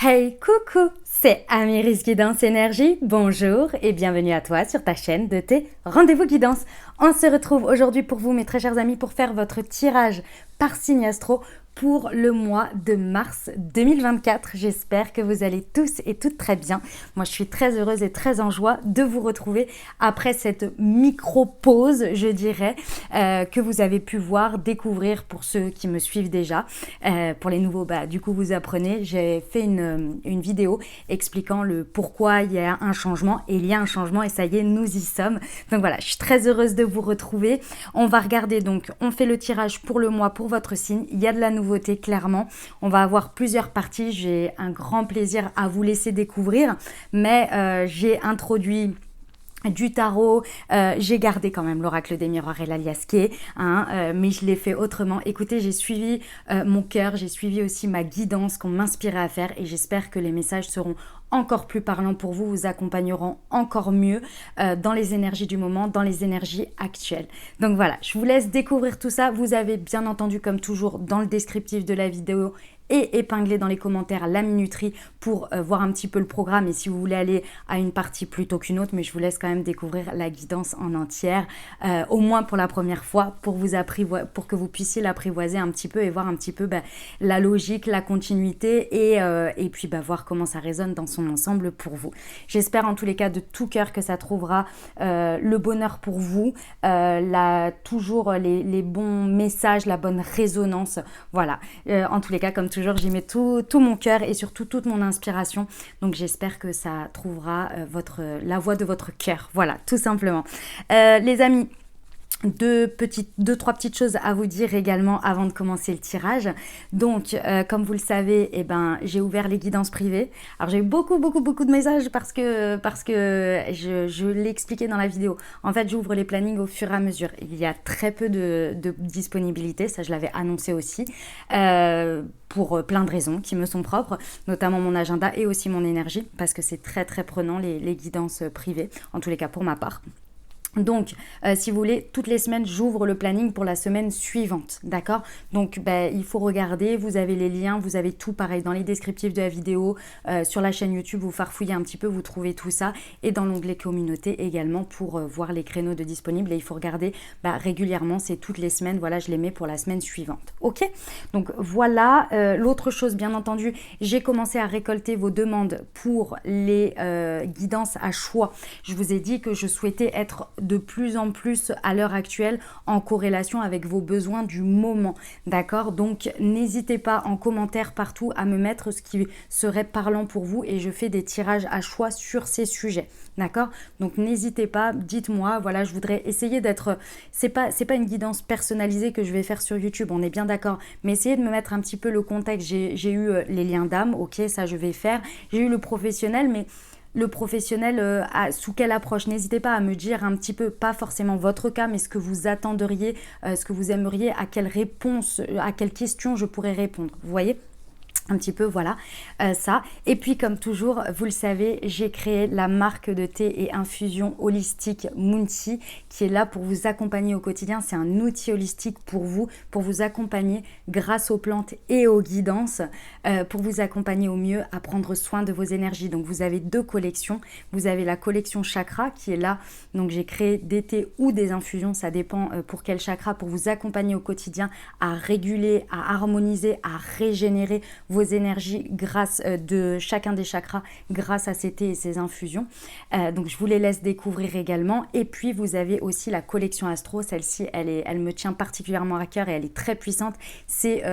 Hey, coucou, c'est Amiris Guidance Énergie. Bonjour et bienvenue à toi sur ta chaîne de tes rendez-vous guidance. On se retrouve aujourd'hui pour vous, mes très chers amis, pour faire votre tirage par signe astro pour le mois de mars 2024. J'espère que vous allez tous et toutes très bien. Moi, je suis très heureuse et très en joie de vous retrouver après cette micro-pause, je dirais, que vous avez pu voir, découvrir pour ceux qui me suivent déjà. Pour les nouveaux, du coup, vous apprenez. J'ai fait une vidéo expliquant le pourquoi il y a un changement. Et il y a un changement et ça y est, nous y sommes. Donc voilà, je suis très heureuse de vous retrouver. On va regarder, donc, on fait le tirage pour le mois, pour votre signe. Il y a de la nouveauté, clairement. On va avoir plusieurs parties. J'ai un grand plaisir à vous laisser découvrir. Mais j'ai introduit du tarot, j'ai gardé quand même l'oracle des miroirs et l'aliasqué, mais je l'ai fait autrement. Écoutez, j'ai suivi mon cœur, j'ai suivi aussi ma guidance qu'on m'inspirait à faire et j'espère que les messages seront encore plus parlants pour vous, vous accompagneront encore mieux dans les énergies du moment, dans les énergies actuelles. Donc voilà, je vous laisse découvrir tout ça. Vous avez bien entendu, comme toujours, dans le descriptif de la vidéo et épinglé dans les commentaires la minuterie pour voir un petit peu le programme et si vous voulez aller à une partie plutôt qu'une autre, mais je vous laisse quand même découvrir la guidance en entière, au moins pour la première fois, pour que vous puissiez l'apprivoiser un petit peu et voir un petit peu la logique, la continuité et puis voir comment ça résonne dans son ensemble pour vous. J'espère en tous les cas de tout cœur que ça trouvera le bonheur pour vous, toujours les bons messages, la bonne résonance, voilà. En tous les cas, comme toujours, j'y mets tout mon cœur et surtout toute mon inspiration. Donc j'espère que ça trouvera la voix de votre cœur. Voilà, tout simplement. Les amis, trois petites choses à vous dire également avant de commencer le tirage. Donc, comme vous le savez, j'ai ouvert les guidances privées. Alors, j'ai eu beaucoup de messages parce que je l'ai expliqué dans la vidéo. En fait, j'ouvre les plannings au fur et à mesure. Il y a très peu de disponibilité, ça je l'avais annoncé aussi, pour plein de raisons qui me sont propres, notamment mon agenda et aussi mon énergie, parce que c'est très prenant les guidances privées, en tous les cas pour ma part. Donc, si vous voulez, toutes les semaines, j'ouvre le planning pour la semaine suivante, d'accord? Donc, il faut regarder, vous avez les liens, vous avez tout pareil dans les descriptifs de la vidéo, sur la chaîne YouTube, vous farfouillez un petit peu, vous trouvez tout ça, et dans l'onglet communauté également pour voir les créneaux de disponibles, et il faut regarder régulièrement, c'est toutes les semaines, voilà, je les mets pour la semaine suivante, ok? Donc, voilà, l'autre chose, bien entendu, j'ai commencé à récolter vos demandes pour les guidances à choix. Je vous ai dit que je souhaitais être de plus en plus à l'heure actuelle en corrélation avec vos besoins du moment, d'accord? Donc n'hésitez pas en commentaire partout à me mettre ce qui serait parlant pour vous et je fais des tirages à choix sur ces sujets, d'accord? Donc n'hésitez pas, dites-moi, voilà, je voudrais essayer d'être, c'est pas une guidance personnalisée que je vais faire sur YouTube, on est bien d'accord, mais essayez de me mettre un petit peu le contexte. J'ai eu les liens d'âme, ok, ça je vais faire, j'ai eu le professionnel, mais le professionnel, sous quelle approche? N'hésitez pas à me dire un petit peu, pas forcément votre cas, mais ce que vous attendriez, ce que vous aimeriez, à quelle réponse, à quelle question je pourrais répondre. Vous voyez? Un petit peu, voilà, ça. Et puis, comme toujours, vous le savez, j'ai créé la marque de thé et infusion holistique Moonti, qui est là pour vous accompagner au quotidien. C'est un outil holistique pour vous accompagner grâce aux plantes et aux guidances, pour vous accompagner au mieux à prendre soin de vos énergies. Donc, vous avez deux collections. Vous avez la collection chakra qui est là. Donc, j'ai créé des thés ou des infusions, ça dépend pour quel chakra, pour vous accompagner au quotidien à réguler, à harmoniser, à régénérer vos énergies grâce de chacun des chakras grâce à ces thés et ces infusions. Donc je vous les laisse découvrir également. Et puis vous avez aussi la collection Astro. Celle-ci, elle me tient particulièrement à cœur et elle est très puissante. C'est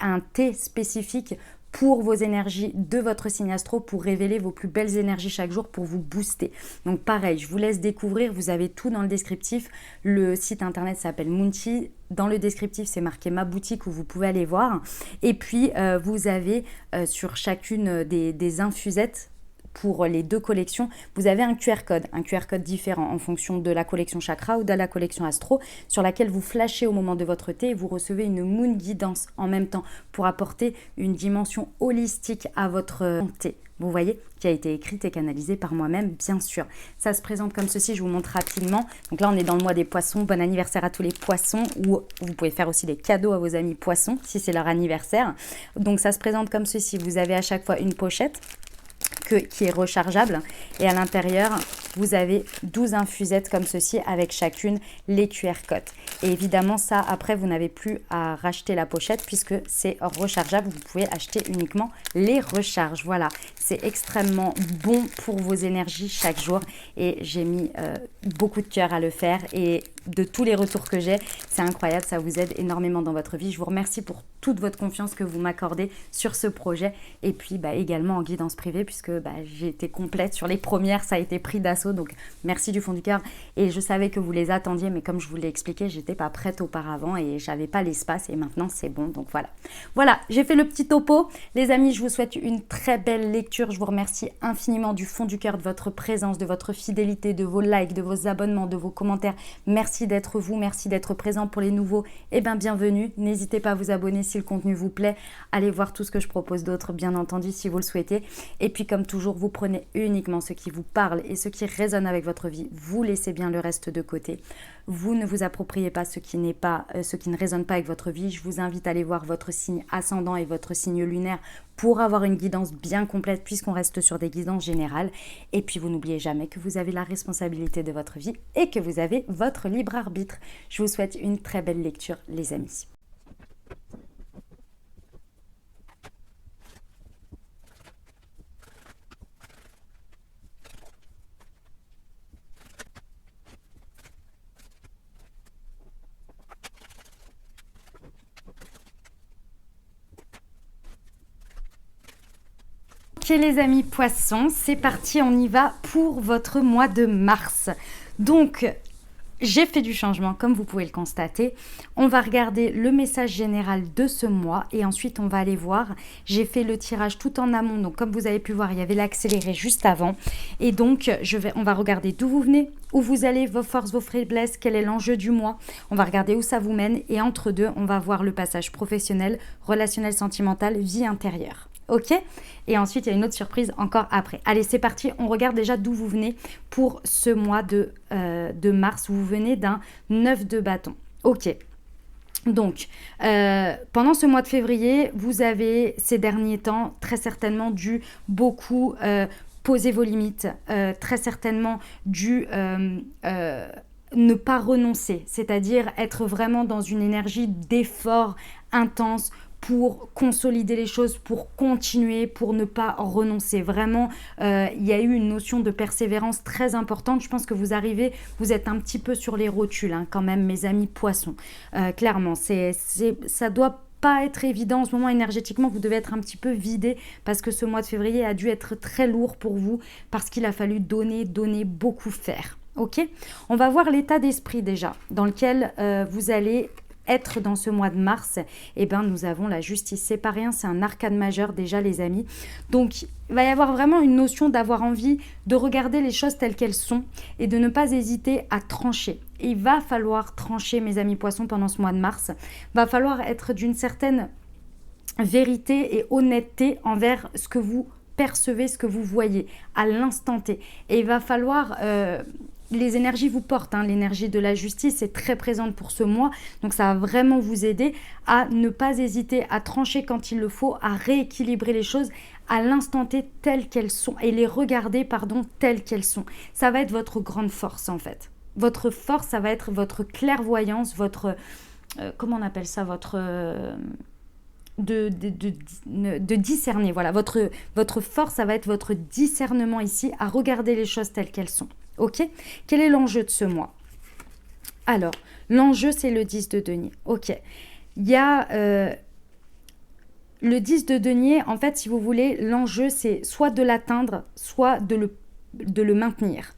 un thé spécifique pour vos énergies de votre signe astro, pour révéler vos plus belles énergies chaque jour, pour vous booster. Donc pareil, je vous laisse découvrir, vous avez tout dans le descriptif. Le site internet s'appelle Moonti. Dans le descriptif, c'est marqué ma boutique où vous pouvez aller voir. Et puis, vous avez sur chacune des infusettes pour les deux collections, vous avez un QR code différent en fonction de la collection Chakra ou de la collection Astro, sur laquelle vous flashez au moment de votre thé et vous recevez une Moon Guidance en même temps pour apporter une dimension holistique à votre thé. Vous voyez, qui a été écrite et canalisée par moi-même, bien sûr. Ça se présente comme ceci, je vous montre rapidement. Donc là, on est dans le mois des poissons. Bon anniversaire à tous les poissons, ou vous pouvez faire aussi des cadeaux à vos amis poissons, si c'est leur anniversaire. Donc ça se présente comme ceci. Vous avez à chaque fois une pochette qui est rechargeable, et à l'intérieur vous avez 12 infusettes comme ceci avec chacune les QR codes. Et évidemment ça, après vous n'avez plus à racheter la pochette puisque c'est rechargeable, vous pouvez acheter uniquement les recharges. Voilà, c'est extrêmement bon pour vos énergies chaque jour et j'ai mis beaucoup de cœur à le faire, et de tous les retours que j'ai, c'est incroyable, ça vous aide énormément dans votre vie. Je vous remercie pour toute votre confiance que vous m'accordez sur ce projet, et puis également en guidance privée puisque j'ai été complète sur les premières, ça a été pris d'assaut, donc merci du fond du cœur. Et je savais que vous les attendiez, mais comme je vous l'ai expliqué, j'étais pas prête auparavant et j'avais pas l'espace, et maintenant c'est bon, donc voilà, j'ai fait le petit topo. Les amis, je vous souhaite une très belle lecture. Je vous remercie infiniment du fond du cœur de votre présence, de votre fidélité, de vos likes, de vos abonnements, de vos commentaires. Merci d'être vous, merci d'être présent. Pour les nouveaux, bienvenue. N'hésitez pas à vous abonner si le contenu vous plaît. Allez voir tout ce que je propose d'autre, bien entendu, si vous le souhaitez. Et puis comme toujours, vous prenez uniquement ce qui vous parle et ce qui résonne avec votre vie. Vous laissez bien le reste de côté. Vous ne vous appropriez pas ce qui ne résonne pas avec votre vie. Je vous invite à aller voir votre signe ascendant et votre signe lunaire pour avoir une guidance bien complète, puisqu'on reste sur des guidances générales. Et puis vous n'oubliez jamais que vous avez la responsabilité de votre vie et que vous avez votre libre arbitre. Je vous souhaite une très belle lecture, les amis. Ok les amis poissons, c'est parti, on y va pour votre mois de mars. Donc, j'ai fait du changement, comme vous pouvez le constater. On va regarder le message général de ce mois et ensuite on va aller voir. J'ai fait le tirage tout en amont, donc comme vous avez pu voir, il y avait l'accéléré juste avant. Et donc, on va regarder d'où vous venez, où vous allez, vos forces, vos faiblesses, quel est l'enjeu du mois. On va regarder où ça vous mène et entre deux, on va voir le passage professionnel, relationnel, sentimental, vie intérieure. Ok? Et ensuite, il y a une autre surprise encore après. Allez, c'est parti. On regarde déjà d'où vous venez pour ce mois de mars. Vous venez d'un 9 de bâton. Ok. Donc, pendant ce mois de février, vous avez ces derniers temps très certainement dû beaucoup poser vos limites. Très certainement dû ne pas renoncer. C'est-à-dire être vraiment dans une énergie d'effort intense pour consolider les choses, pour continuer, pour ne pas renoncer. Vraiment, il y a eu une notion de persévérance très importante. Je pense que vous êtes un petit peu sur les rotules, hein, quand même, mes amis poissons. Clairement, ça doit pas être évident en ce moment énergétiquement. Vous devez être un petit peu vidé parce que ce mois de février a dû être très lourd pour vous parce qu'il a fallu donner, beaucoup faire. Ok ? On va voir l'état d'esprit déjà dans lequel vous allez être dans ce mois de mars. Nous avons la justice. C'est pas rien, c'est un arcane majeur déjà les amis. Donc il va y avoir vraiment une notion d'avoir envie de regarder les choses telles qu'elles sont et de ne pas hésiter à trancher. Il va falloir trancher mes amis poissons pendant ce mois de mars. Va falloir être d'une certaine vérité et honnêteté envers ce que vous percevez, ce que vous voyez à l'instant T. Et il va falloir les énergies vous portent, hein. L'énergie de la justice est très présente pour ce mois, donc ça va vraiment vous aider à ne pas hésiter à trancher quand il le faut, à rééquilibrer les choses à l'instant T telles qu'elles sont et les regarder telles qu'elles sont. Ça va être votre grande force en fait. Votre force, ça va être votre clairvoyance, votre comment on appelle ça, votre de discerner. Voilà, votre force, ça va être votre discernement ici, à regarder les choses telles qu'elles sont. Ok ? Quel est l'enjeu de ce mois ? Alors, l'enjeu, c'est le 10 de denier. Ok. Il y a le 10 de denier, en fait, si vous voulez, l'enjeu, c'est soit de l'atteindre, soit de le maintenir.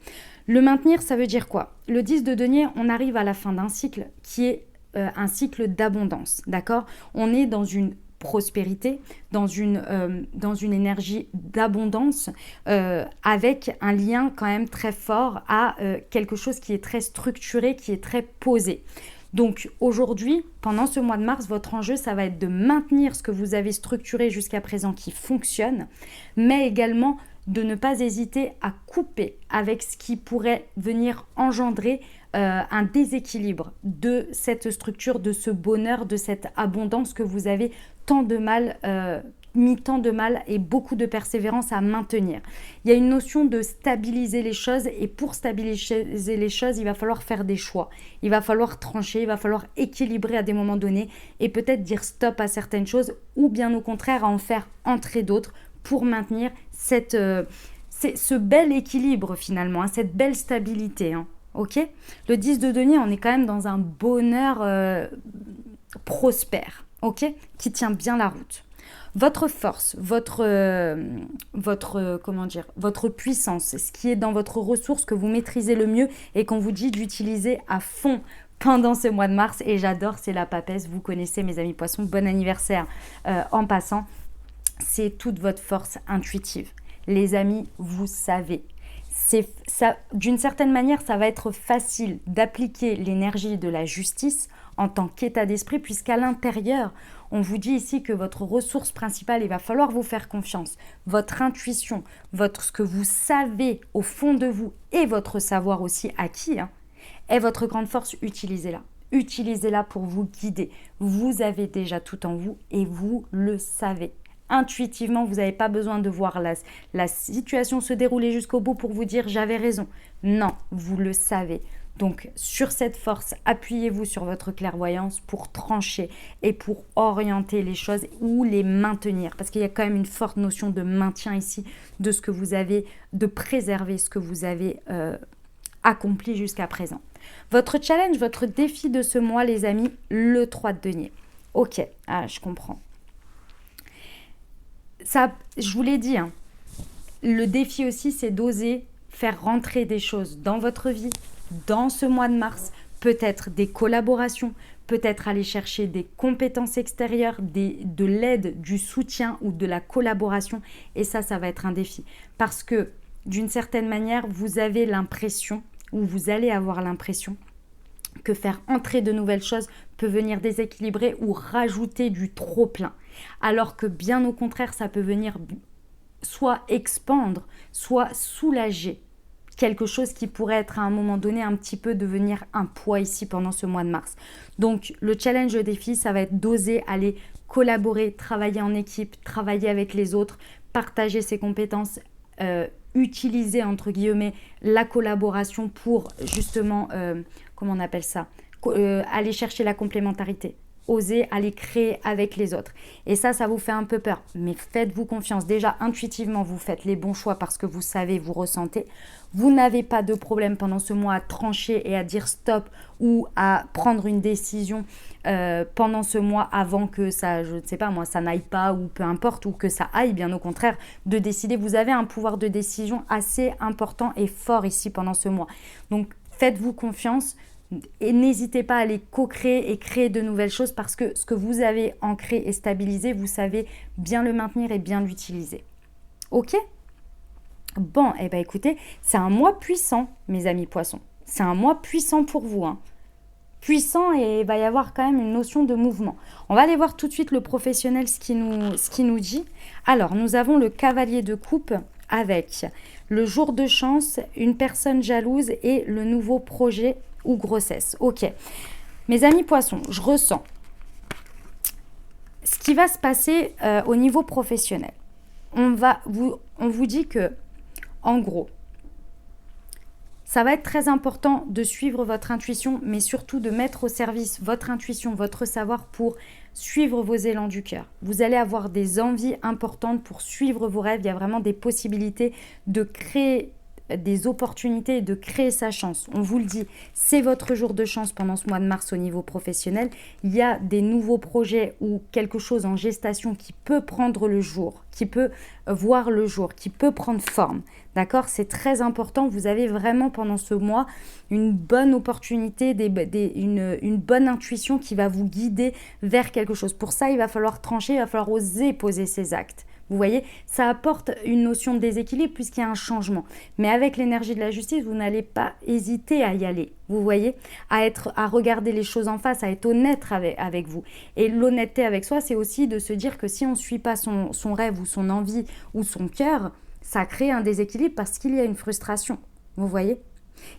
Le maintenir, ça veut dire quoi ? Le 10 de denier, on arrive à la fin d'un cycle qui est un cycle d'abondance, d'accord ? On est dans une prospérité, dans une énergie d'abondance avec un lien quand même très fort à quelque chose qui est très structuré, qui est très posé. Donc aujourd'hui, pendant ce mois de mars, votre enjeu, ça va être de maintenir ce que vous avez structuré jusqu'à présent qui fonctionne, mais également de ne pas hésiter à couper avec ce qui pourrait venir engendrer un déséquilibre de cette structure, de ce bonheur, de cette abondance que vous avez tant de mal mis tant de mal et beaucoup de persévérance à maintenir. Il y a une notion de stabiliser les choses et pour stabiliser les choses, il va falloir faire des choix. Il va falloir trancher, il va falloir équilibrer à des moments donnés et peut-être dire stop à certaines choses ou bien au contraire à en faire entrer d'autres pour maintenir ce bel équilibre finalement, cette belle stabilité. Ok ? Le 10 de denier, on est quand même dans un bonheur prospère, ok ? Qui tient bien la route. Votre force, votre puissance, ce qui est dans votre ressource que vous maîtrisez le mieux et qu'on vous dit d'utiliser à fond pendant ce mois de mars. Et j'adore, c'est la papesse. Vous connaissez mes amis poissons, bon anniversaire en passant. C'est toute votre force intuitive. Les amis, vous savez. D'une certaine manière, ça va être facile d'appliquer l'énergie de la justice en tant qu'état d'esprit, puisqu'à l'intérieur, on vous dit ici que votre ressource principale, il va falloir vous faire confiance. Votre intuition, ce que vous savez au fond de vous et votre savoir aussi acquis, est votre grande force. Utilisez-la. Utilisez-la pour vous guider. Vous avez déjà tout en vous et vous le savez. Intuitivement, vous n'avez pas besoin de voir la situation se dérouler jusqu'au bout pour vous dire « j'avais raison ». Non, vous le savez. Donc, sur cette force, appuyez-vous sur votre clairvoyance pour trancher et pour orienter les choses ou les maintenir. Parce qu'il y a quand même une forte notion de maintien ici, de ce que vous avez, de préserver ce que vous avez accompli jusqu'à présent. Votre challenge, votre défi de ce mois, les amis, le 3 de denier. Ok, je comprends. Ça, je vous l'ai dit, le défi aussi, c'est d'oser faire rentrer des choses dans votre vie, dans ce mois de mars, peut-être des collaborations, peut-être aller chercher des compétences extérieures, de l'aide, du soutien ou de la collaboration. Et ça va être un défi. Parce que d'une certaine manière, vous avez l'impression, ou vous allez avoir l'impression, que faire entrer de nouvelles choses peut venir déséquilibrer ou rajouter du trop plein. Alors que bien au contraire, ça peut venir soit expandre, soit soulager quelque chose qui pourrait être à un moment donné un petit peu devenir un poids ici pendant ce mois de mars. Donc le challenge, le défi, ça va être d'oser aller collaborer, travailler en équipe, travailler avec les autres, partager ses compétences, utiliser entre guillemets la collaboration pour justement, comment on appelle ça, aller chercher la complémentarité. Oser aller créer avec les autres. Et ça vous fait un peu peur. Mais faites-vous confiance. Déjà, intuitivement, vous faites les bons choix parce que vous savez, vous ressentez. Vous n'avez pas de problème pendant ce mois à trancher et à dire stop ou à prendre une décision pendant ce mois avant que ça, je ne sais pas moi, ça n'aille pas ou peu importe, ou que ça aille, bien au contraire, de décider. Vous avez un pouvoir de décision assez important et fort ici pendant ce mois. Donc, faites-vous confiance. Et n'hésitez pas à aller co-créer et créer de nouvelles choses parce que ce que vous avez ancré et stabilisé, vous savez bien le maintenir et bien l'utiliser. Ok ? Bon, eh bien écoutez, c'est un mois puissant, mes amis poissons. C'est un mois puissant pour vous. Puissant et il va y avoir quand même une notion de mouvement. On va aller voir tout de suite le professionnel, ce qui nous dit. Alors, nous avons le cavalier de coupe avec le jour de chance, une personne jalouse et le nouveau projet ou grossesse. Ok. Mes amis poissons, je ressens ce qui va se passer au niveau professionnel. On vous dit que, en gros, ça va être très important de suivre votre intuition, mais surtout de mettre au service votre intuition, votre savoir pour suivre vos élans du cœur. Vous allez avoir des envies importantes pour suivre vos rêves. Il y a vraiment des possibilités de créer des opportunités et de créer sa chance. On vous le dit, c'est votre jour de chance pendant ce mois de mars au niveau professionnel. Il y a des nouveaux projets ou quelque chose en gestation qui peut prendre le jour, qui peut voir le jour, qui peut prendre forme. D'accord ? C'est très important. Vous avez vraiment pendant ce mois une bonne opportunité, une bonne intuition qui va vous guider vers quelque chose. Pour ça, il va falloir trancher, il va falloir oser poser ses actes. Vous voyez, ça apporte une notion de déséquilibre puisqu'il y a un changement. Mais avec l'énergie de la justice, vous n'allez pas hésiter à y aller. Vous voyez, à regarder les choses en face, à être honnête avec vous. Et l'honnêteté avec soi, c'est aussi de se dire que si on ne suit pas son rêve ou son envie ou son cœur, ça crée un déséquilibre parce qu'il y a une frustration. Vous voyez ?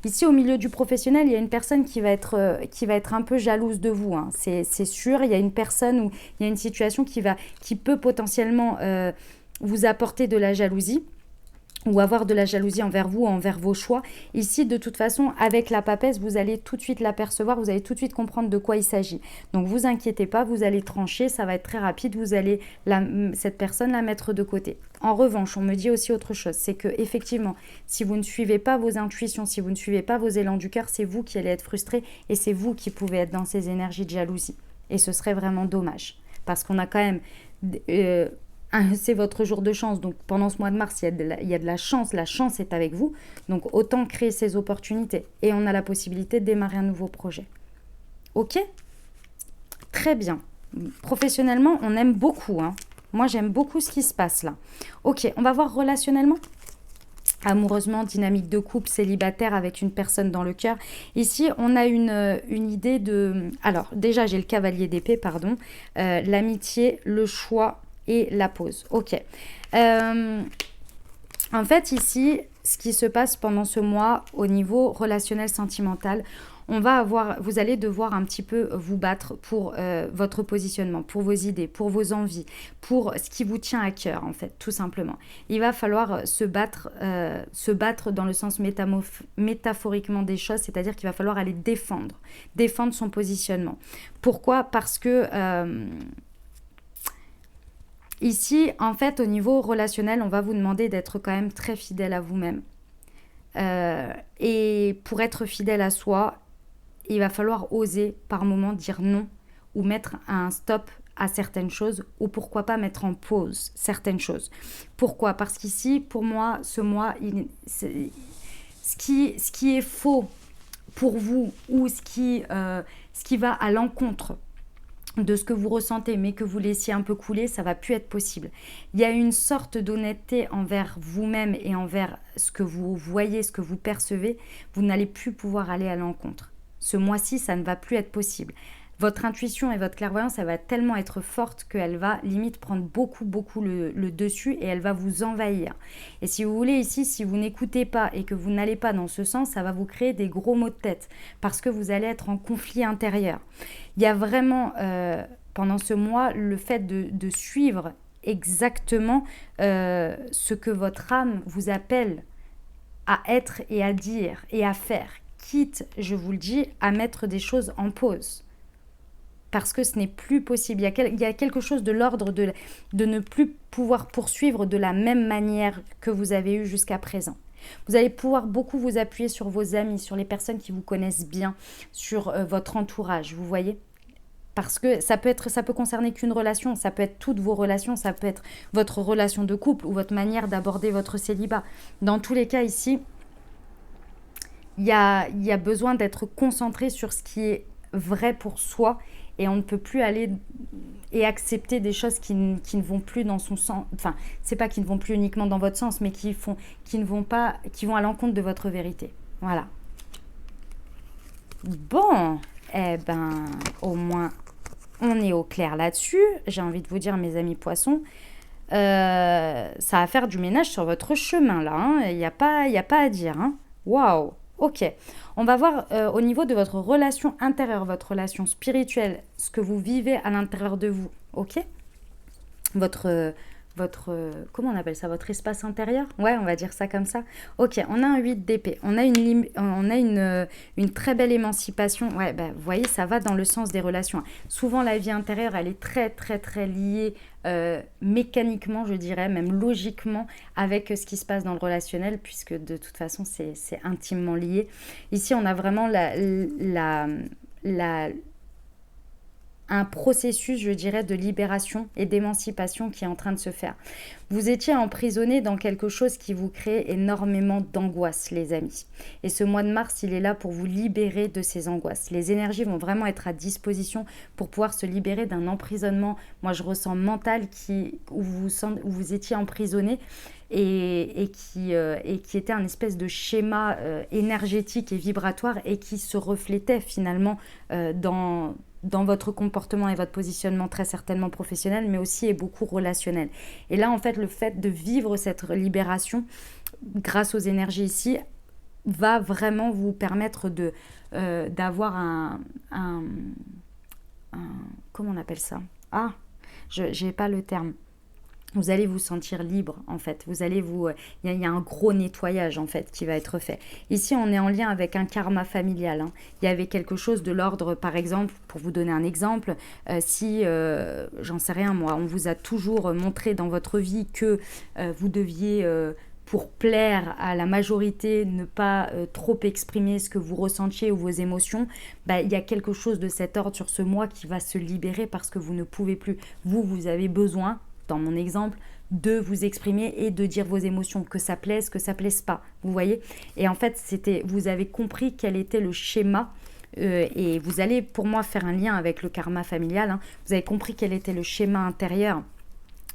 Ici, au milieu du professionnel, il y a une personne qui va être un peu jalouse de vous. Hein. C'est sûr, il y a une personne ou il y a une situation qui peut potentiellement vous apporter de la jalousie ou avoir de la jalousie envers vous, envers vos choix. Ici, de toute façon, avec la papesse, vous allez tout de suite l'apercevoir, vous allez tout de suite comprendre de quoi il s'agit. Donc, vous inquiétez pas, vous allez trancher, ça va être très rapide, vous allez cette personne la mettre de côté. En revanche, on me dit aussi autre chose, c'est que effectivement, si vous ne suivez pas vos intuitions, si vous ne suivez pas vos élans du cœur, c'est vous qui allez être frustré et c'est vous qui pouvez être dans ces énergies de jalousie. Et ce serait vraiment dommage, parce qu'on a quand même... c'est votre jour de chance, donc pendant ce mois de mars, il y a de la chance est avec vous, donc autant créer ces opportunités, et on a la possibilité de démarrer un nouveau projet. Ok ? Très bien. Professionnellement, on aime beaucoup, hein. Moi, j'aime beaucoup ce qui se passe là. Ok, on va voir relationnellement. Amoureusement, dynamique de couple, célibataire avec une personne dans le cœur. Ici, on a une idée de... Alors, déjà, j'ai le cavalier d'épée, pardon. L'amitié, le choix et la pause. Ok. En fait, ici, ce qui se passe pendant ce mois au niveau relationnel sentimental, vous allez devoir un petit peu vous battre pour votre positionnement, pour vos idées, pour vos envies, pour ce qui vous tient à cœur, en fait, tout simplement. Il va falloir se battre dans le sens métaphoriquement des choses, c'est-à-dire qu'il va falloir aller défendre son positionnement. Pourquoi ? Parce que... ici, en fait, au niveau relationnel, on va vous demander d'être quand même très fidèle à vous-même. Et pour être fidèle à soi, il va falloir oser par moment dire non ou mettre un stop à certaines choses ou pourquoi pas mettre en pause certaines choses. Pourquoi ? Parce qu'ici, pour moi, ce mois, ce qui est faux pour vous ou ce qui va à l'encontre de ce que vous ressentez, mais que vous laissiez un peu couler, ça va plus être possible. Il y a une sorte d'honnêteté envers vous-même et envers ce que vous voyez, ce que vous percevez. Vous n'allez plus pouvoir aller à l'encontre. Ce mois-ci, ça ne va plus être possible. Votre intuition et votre clairvoyance, elle va tellement être forte qu'elle va limite prendre beaucoup le dessus et elle va vous envahir. Et si vous voulez ici, si vous n'écoutez pas et que vous n'allez pas dans ce sens, ça va vous créer des gros maux de tête parce que vous allez être en conflit intérieur. Il y a vraiment, pendant ce mois, le fait de suivre exactement ce que votre âme vous appelle à être et à dire et à faire, quitte, je vous le dis, à mettre des choses en pause. Parce que ce n'est plus possible. Il y a quelque chose de l'ordre de ne plus pouvoir poursuivre de la même manière que vous avez eu jusqu'à présent. Vous allez pouvoir beaucoup vous appuyer sur vos amis, sur les personnes qui vous connaissent bien, sur votre entourage, vous voyez ? Parce que ça peut concerner qu'une relation, ça peut être toutes vos relations, ça peut être votre relation de couple ou votre manière d'aborder votre célibat. Dans tous les cas ici, il y a besoin d'être concentré sur ce qui est vrai pour soi et on ne peut plus aller et accepter des choses qui ne vont plus dans son sens. Enfin, c'est pas qui ne vont plus uniquement dans votre sens, mais qui vont à l'encontre de votre vérité. Voilà. Bon, eh ben, au moins, on est au clair là-dessus. J'ai envie de vous dire, mes amis poissons, ça va faire du ménage sur votre chemin, là. Hein. Il n'y a pas à dire. Hein. Waouh. Ok, on va voir au niveau de votre relation intérieure, votre relation spirituelle, ce que vous vivez à l'intérieur de vous, ok ? Votre comment on appelle ça ? Votre espace intérieur ? Ouais, on va dire ça comme ça. Ok, on a un 8 d'épée, on a une très belle émancipation. Ouais, vous voyez, ça va dans le sens des relations. Souvent, la vie intérieure, elle est très, très, très liée mécaniquement, je dirais, même logiquement, avec ce qui se passe dans le relationnel, puisque de toute façon, c'est intimement lié. Ici, on a vraiment un processus, je dirais, de libération et d'émancipation qui est en train de se faire. Vous étiez emprisonné dans quelque chose qui vous crée énormément d'angoisse, les amis. Et ce mois de mars, il est là pour vous libérer de ces angoisses. Les énergies vont vraiment être à disposition pour pouvoir se libérer d'un emprisonnement, moi je ressens mental, où vous étiez emprisonné et qui était un espèce de schéma énergétique et vibratoire et qui se reflétait finalement dans votre comportement et votre positionnement très certainement professionnel, mais aussi et beaucoup relationnel. Et là, en fait, le fait de vivre cette libération grâce aux énergies ici va vraiment vous permettre d'avoir comment on appelle ça? Ah, je n'ai pas le terme. Vous allez vous sentir libre en fait. Il y a un gros nettoyage en fait qui va être fait. Ici, on est en lien avec un karma familial. Hein. Il y avait quelque chose de l'ordre, par exemple, pour vous donner un exemple, si, j'en sais rien moi, on vous a toujours montré dans votre vie que vous deviez, pour plaire à la majorité, ne pas trop exprimer ce que vous ressentiez ou vos émotions, bah, il y a quelque chose de cet ordre sur ce mois qui va se libérer parce que vous ne pouvez plus. Vous avez besoin, dans mon exemple, de vous exprimer et de dire vos émotions, que ça plaise pas, vous voyez. Et en fait, vous avez compris quel était le schéma et vous allez pour moi faire un lien avec le karma familial, hein. Vous avez compris quel était le schéma intérieur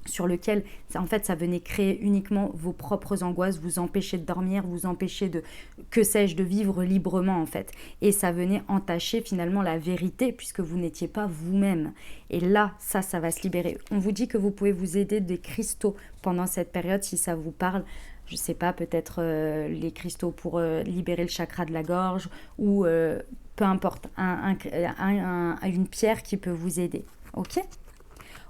sur lequel, en fait, ça venait créer uniquement vos propres angoisses, vous empêcher de dormir, vous empêcher de, que sais-je, de vivre librement, en fait. Et ça venait entacher finalement la vérité, puisque vous n'étiez pas vous-même. Et là, ça va se libérer. On vous dit que vous pouvez vous aider des cristaux pendant cette période, si ça vous parle. Je ne sais pas, peut-être les cristaux pour libérer le chakra de la gorge, ou peu importe, une pierre qui peut vous aider. Ok ?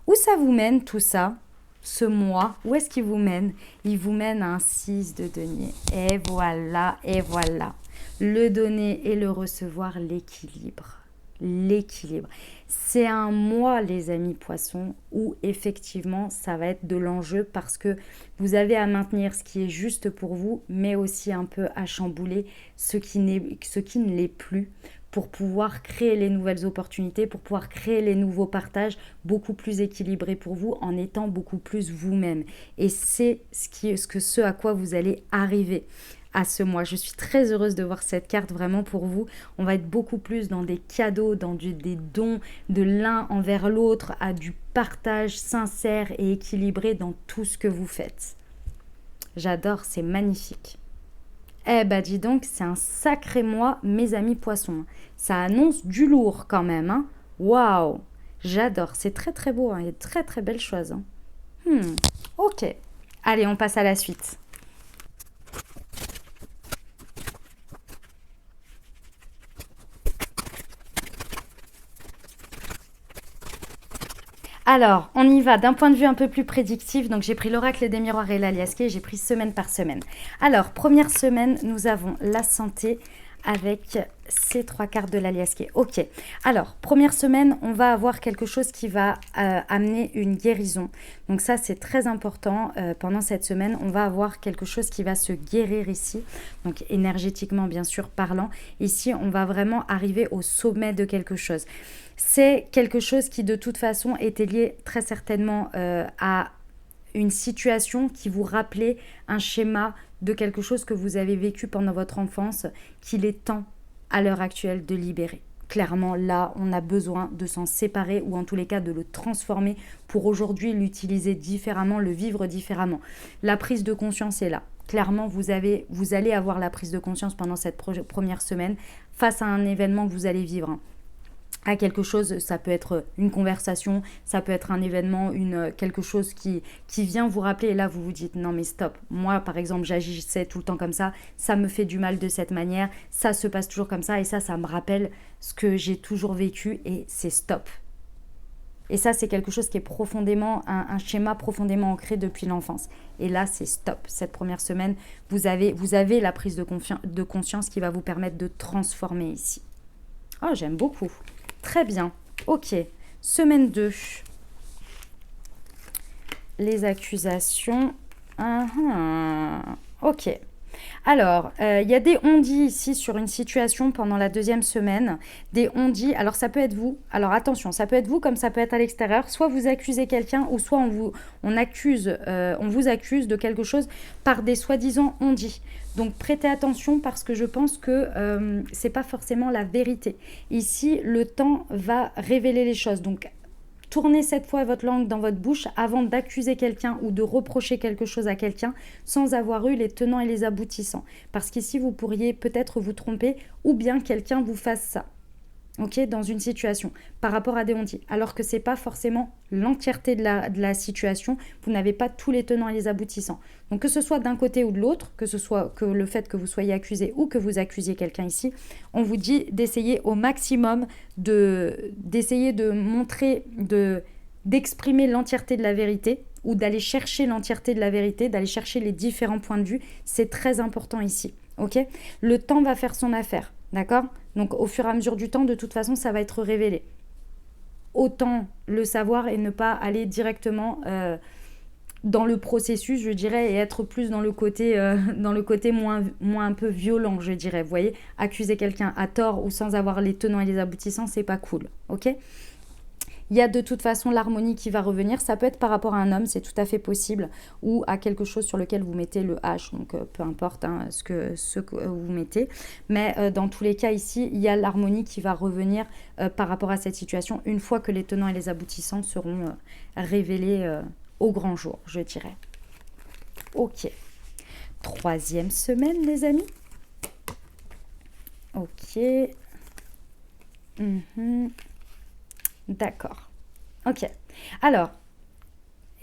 Où ça vous mène tout ça, ce mois? Où est-ce qu'il vous mène? Il vous mène à un 6 de denier. Et voilà, et voilà. Le donner et le recevoir, l'équilibre. L'équilibre. C'est un mois, les amis poissons, où effectivement, ça va être de l'enjeu parce que vous avez à maintenir ce qui est juste pour vous, mais aussi un peu à chambouler ce qui ne l'est plus, pour pouvoir créer les nouvelles opportunités, pour pouvoir créer les nouveaux partages beaucoup plus équilibrés pour vous en étant beaucoup plus vous-même. Et c'est ce à quoi vous allez arriver à ce mois. Je suis très heureuse de voir cette carte vraiment pour vous. On va être beaucoup plus dans des cadeaux, dans des dons de l'un envers l'autre, à du partage sincère et équilibré dans tout ce que vous faites. J'adore, c'est magnifique. Eh ben dis donc, c'est un sacré mois, mes amis poissons. Ça annonce du lourd quand même. Hein. Waouh, j'adore, c'est très très beau, hein. Il y a de très très belles choses. Hein. Ok, allez, on passe à la suite. Alors, on y va d'un point de vue un peu plus prédictif. Donc, j'ai pris l'oracle des miroirs et l'aliasqué. J'ai pris semaine par semaine. Alors, première semaine, nous avons la santé avec ces 3 cartes de l'aliasqué. Ok. Alors, première semaine, on va avoir quelque chose qui va amener une guérison. Donc ça, c'est très important. Pendant cette semaine, on va avoir quelque chose qui va se guérir ici. Donc, énergétiquement, bien sûr, parlant. Ici, on va vraiment arriver au sommet de quelque chose. C'est quelque chose qui de toute façon était lié très certainement à une situation qui vous rappelait un schéma de quelque chose que vous avez vécu pendant votre enfance, qu'il est temps à l'heure actuelle de libérer. Clairement, là, on a besoin de s'en séparer ou en tous les cas de le transformer pour aujourd'hui l'utiliser différemment, le vivre différemment. La prise de conscience est là. Clairement, vous allez avoir la prise de conscience pendant cette première semaine face à un événement que vous allez vivre. À quelque chose, ça peut être une conversation, ça peut être un événement, quelque chose qui vient vous rappeler et là vous vous dites non mais stop, moi par exemple j'agissais tout le temps comme ça me fait du mal de cette manière, ça se passe toujours comme ça et ça me rappelle ce que j'ai toujours vécu et c'est stop. Et ça c'est quelque chose qui est profondément, un schéma profondément ancré depuis l'enfance. Et là c'est stop, cette première semaine, vous avez la prise de conscience qui va vous permettre de transformer ici. Oh j'aime beaucoup. Très bien. Ok. Semaine 2. Les accusations. Ok. Alors, il y a des on-dit ici sur une situation pendant la deuxième semaine. Des on-dit, alors ça peut être vous. Alors attention, ça peut être vous comme ça peut être à l'extérieur. Soit vous accusez quelqu'un ou soit on vous accuse de quelque chose par des soi-disant on-dit. Donc prêtez attention parce que je pense que c'est pas forcément la vérité. Ici, le temps va révéler les choses. Donc tournez cette fois votre langue dans votre bouche avant d'accuser quelqu'un ou de reprocher quelque chose à quelqu'un sans avoir eu les tenants et les aboutissants. Parce qu'ici, vous pourriez peut-être vous tromper ou bien quelqu'un vous fasse ça. Ok, dans une situation par rapport à des on-dit, alors que c'est pas forcément l'entièreté de la situation, vous n'avez pas tous les tenants et les aboutissants. Donc que ce soit d'un côté ou de l'autre, que ce soit que le fait que vous soyez accusé ou que vous accusiez quelqu'un ici, on vous dit d'essayer au maximum d'essayer de montrer, d'exprimer l'entièreté de la vérité ou d'aller chercher l'entièreté de la vérité, d'aller chercher les différents points de vue. C'est très important ici. Ok, le temps va faire son affaire. D'accord? Donc au fur et à mesure du temps, de toute façon, ça va être révélé. Autant le savoir et ne pas aller directement dans le processus, je dirais, et être plus dans le côté moins un peu violent, je dirais. Vous voyez, accuser quelqu'un à tort ou sans avoir les tenants et les aboutissants, c'est pas cool. Ok? Il y a de toute façon l'harmonie qui va revenir. Ça peut être par rapport à un homme, c'est tout à fait possible, ou à quelque chose sur lequel vous mettez le H, donc peu importe ce que vous mettez. Mais dans tous les cas ici, il y a l'harmonie qui va revenir par rapport à cette situation une fois que les tenants et les aboutissants seront révélés au grand jour, je dirais. Ok. Troisième semaine, les amis. Ok. D'accord. Ok. Alors,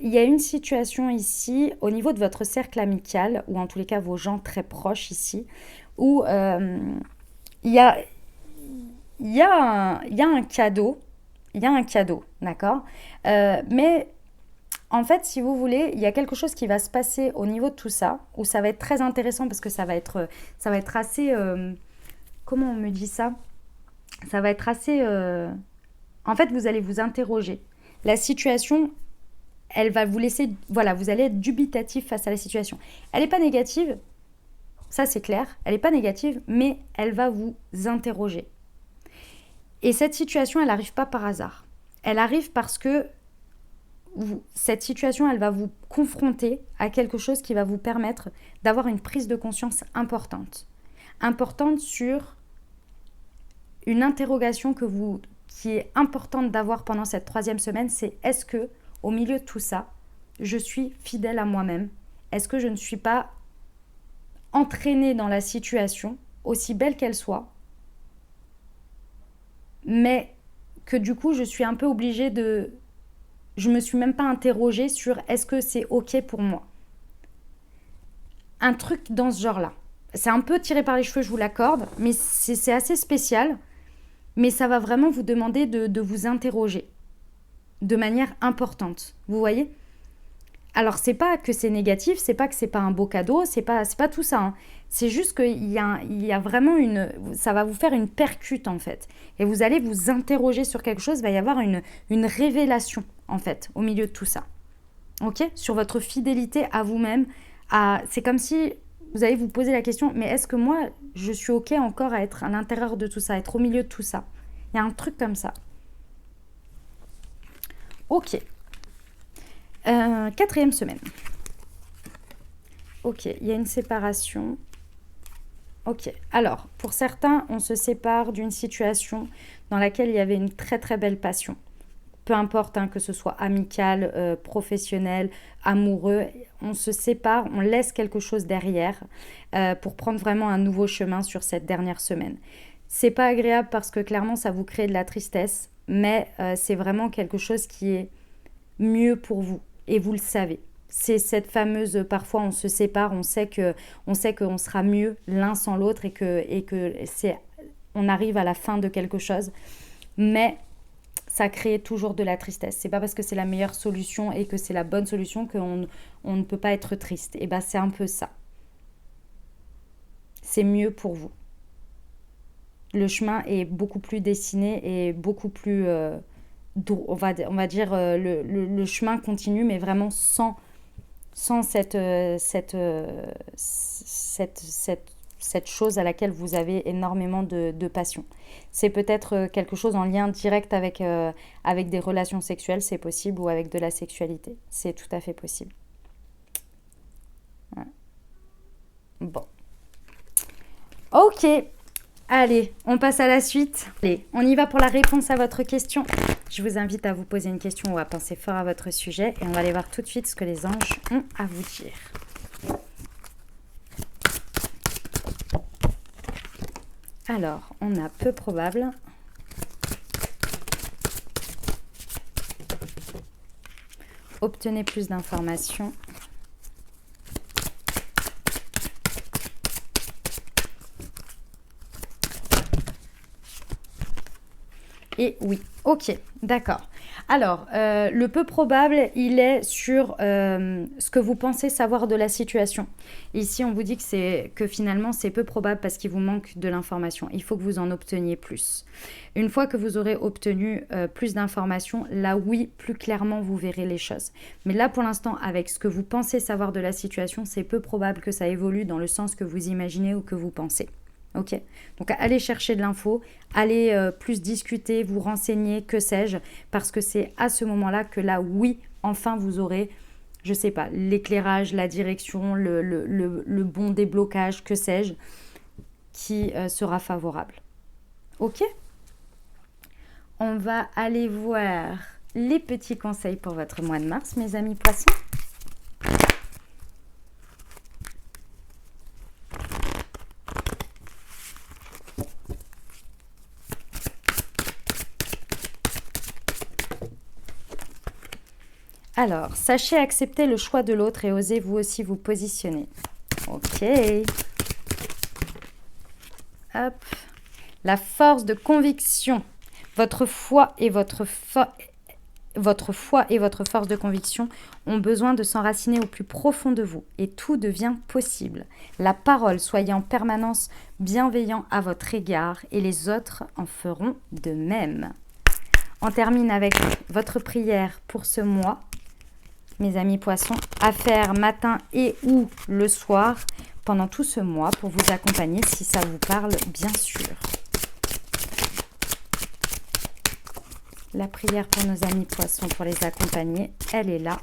il y a une situation ici au niveau de votre cercle amical, ou en tous les cas vos gens très proches ici, où il y a, un cadeau. Il y a un cadeau, d'accord. Mais en fait, si vous voulez, il y a quelque chose qui va se passer au niveau de tout ça, où ça va être très intéressant parce que ça va être assez... comment on me dit ça? Ça va être assez... En fait, vous allez vous interroger. La situation, elle va vous laisser... Voilà, vous allez être dubitatif face à la situation. Elle n'est pas négative, ça c'est clair. Elle n'est pas négative, mais elle va vous interroger. Et cette situation, elle n'arrive pas par hasard. Elle arrive parce que cette situation, elle va vous confronter à quelque chose qui va vous permettre d'avoir une prise de conscience importante. Importante sur une interrogation qui est importante d'avoir pendant cette troisième semaine, c'est est-ce que, au milieu de tout ça, je suis fidèle à moi-même? Est-ce que je ne suis pas entraînée dans la situation, aussi belle qu'elle soit, mais que du coup, je suis un peu obligée de... Je me suis même pas interrogée sur est-ce que c'est ok pour moi? Un truc dans ce genre-là. C'est un peu tiré par les cheveux, je vous l'accorde, mais c'est assez spécial. Mais ça va vraiment vous demander de vous interroger de manière importante. Vous voyez? Alors, c'est pas que c'est négatif, c'est pas que c'est pas un beau cadeau, c'est pas tout ça. Hein. C'est juste qu'il y a vraiment ça va vous faire une percute en fait. Et vous allez vous interroger sur quelque chose, il va y avoir une révélation en fait au milieu de tout ça. Ok? Sur votre fidélité à vous-même. C'est comme si vous allez vous poser la question, mais est-ce que moi, je suis ok encore à être à l'intérieur de tout ça, à être au milieu de tout ça? Il y a un truc comme ça. Ok. Quatrième semaine. Ok, il y a une séparation. Ok, alors, pour certains, on se sépare d'une situation dans laquelle il y avait une très très belle passion. Peu importe que ce soit amical, professionnel, amoureux, on se sépare, on laisse quelque chose derrière pour prendre vraiment un nouveau chemin sur cette dernière semaine. C'est pas agréable parce que clairement ça vous crée de la tristesse, mais c'est vraiment quelque chose qui est mieux pour vous et vous le savez. C'est cette fameuse, parfois on se sépare, on sait qu'on sera mieux l'un sans l'autre et que on arrive à la fin de quelque chose, mais ça crée toujours de la tristesse. C'est pas parce que c'est la meilleure solution et que c'est la bonne solution qu'on ne peut pas être triste. Et c'est un peu ça. C'est mieux pour vous. Le chemin est beaucoup plus dessiné et beaucoup plus... on va dire le chemin continue, mais vraiment sans cette cette chose à laquelle vous avez énormément de passion. C'est peut-être quelque chose en lien direct avec des relations sexuelles, c'est possible, ou avec de la sexualité. C'est tout à fait possible. Ouais. Bon. Ok. Allez, on passe à la suite. Allez, on y va pour la réponse à votre question. Je vous invite à vous poser une question ou à penser fort à votre sujet et on va aller voir tout de suite ce que les anges ont à vous dire. Alors, on a peu probable. Obtenez plus d'informations. Et oui, ok, d'accord. Alors, le peu probable, il est sur ce que vous pensez savoir de la situation. Ici, on vous dit que finalement, c'est peu probable parce qu'il vous manque de l'information. Il faut que vous en obteniez plus. Une fois que vous aurez obtenu plus d'informations, là, oui, plus clairement, vous verrez les choses. Mais là, pour l'instant, avec ce que vous pensez savoir de la situation, c'est peu probable que ça évolue dans le sens que vous imaginez ou que vous pensez. Ok, donc allez chercher de l'info, allez plus discuter, vous renseigner, que sais-je, parce que c'est à ce moment-là que là, oui, enfin vous aurez, je sais pas, l'éclairage, la direction, le bon déblocage, que sais-je, qui sera favorable. Ok, on va aller voir les petits conseils pour votre mois de mars, mes amis poissons. Alors, sachez accepter le choix de l'autre et osez vous aussi vous positionner. Ok. Hop. La force de conviction. Votre foi et votre force de conviction ont besoin de s'enraciner au plus profond de vous et tout devient possible. La parole, soyez en permanence bienveillant à votre égard et les autres en feront de même. On termine avec votre prière pour ce mois. Mes amis poissons, à faire matin et ou le soir pendant tout ce mois pour vous accompagner si ça vous parle, bien sûr. La prière pour nos amis poissons, pour les accompagner, elle est là.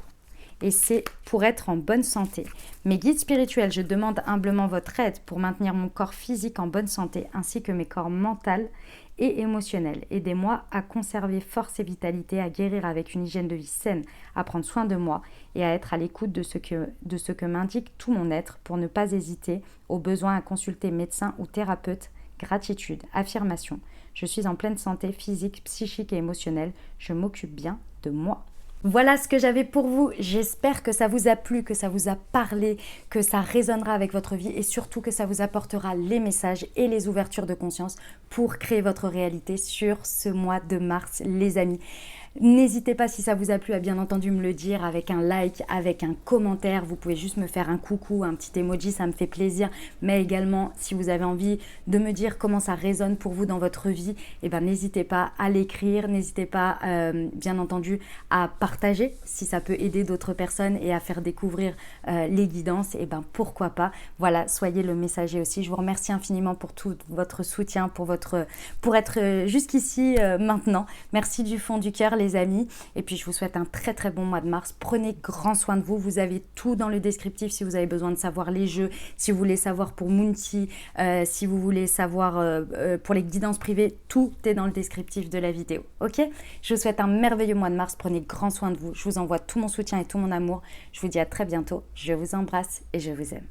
Et c'est pour être en bonne santé. Mes guides spirituels, je demande humblement votre aide pour maintenir mon corps physique en bonne santé ainsi que mes corps mental et émotionnel. Aidez-moi à conserver force et vitalité, à guérir avec une hygiène de vie saine, à prendre soin de moi et à être à l'écoute de ce que m'indique tout mon être pour ne pas hésiter au besoin à consulter médecin ou thérapeute. Gratitude, affirmation. Je suis en pleine santé physique, psychique et émotionnelle. Je m'occupe bien de moi. Voilà ce que j'avais pour vous. J'espère que ça vous a plu, que ça vous a parlé, que ça résonnera avec votre vie et surtout que ça vous apportera les messages et les ouvertures de conscience pour créer votre réalité sur ce mois de mars, les amis. N'hésitez pas, si ça vous a plu, à bien entendu me le dire avec un like, avec un commentaire. Vous pouvez juste me faire un coucou, un petit emoji, ça me fait plaisir. Mais également, si vous avez envie de me dire comment ça résonne pour vous dans votre vie, eh ben, n'hésitez pas à l'écrire. N'hésitez pas, bien entendu, à partager si ça peut aider d'autres personnes et à faire découvrir les guidances. Eh ben, pourquoi pas. Voilà, soyez le messager aussi. Je vous remercie infiniment pour tout votre soutien, pour être jusqu'ici maintenant. Merci du fond du cœur, les amis, et puis je vous souhaite un très très bon mois de mars. Prenez grand soin de vous, vous avez tout dans le descriptif si vous avez besoin de savoir les jeux, si vous voulez savoir pour Moonty, si vous voulez savoir pour les guidances privées, tout est dans le descriptif de la vidéo, ok? Je vous souhaite un merveilleux mois de mars, prenez grand soin de vous, je vous envoie tout mon soutien et tout mon amour, je vous dis à très bientôt, je vous embrasse et je vous aime.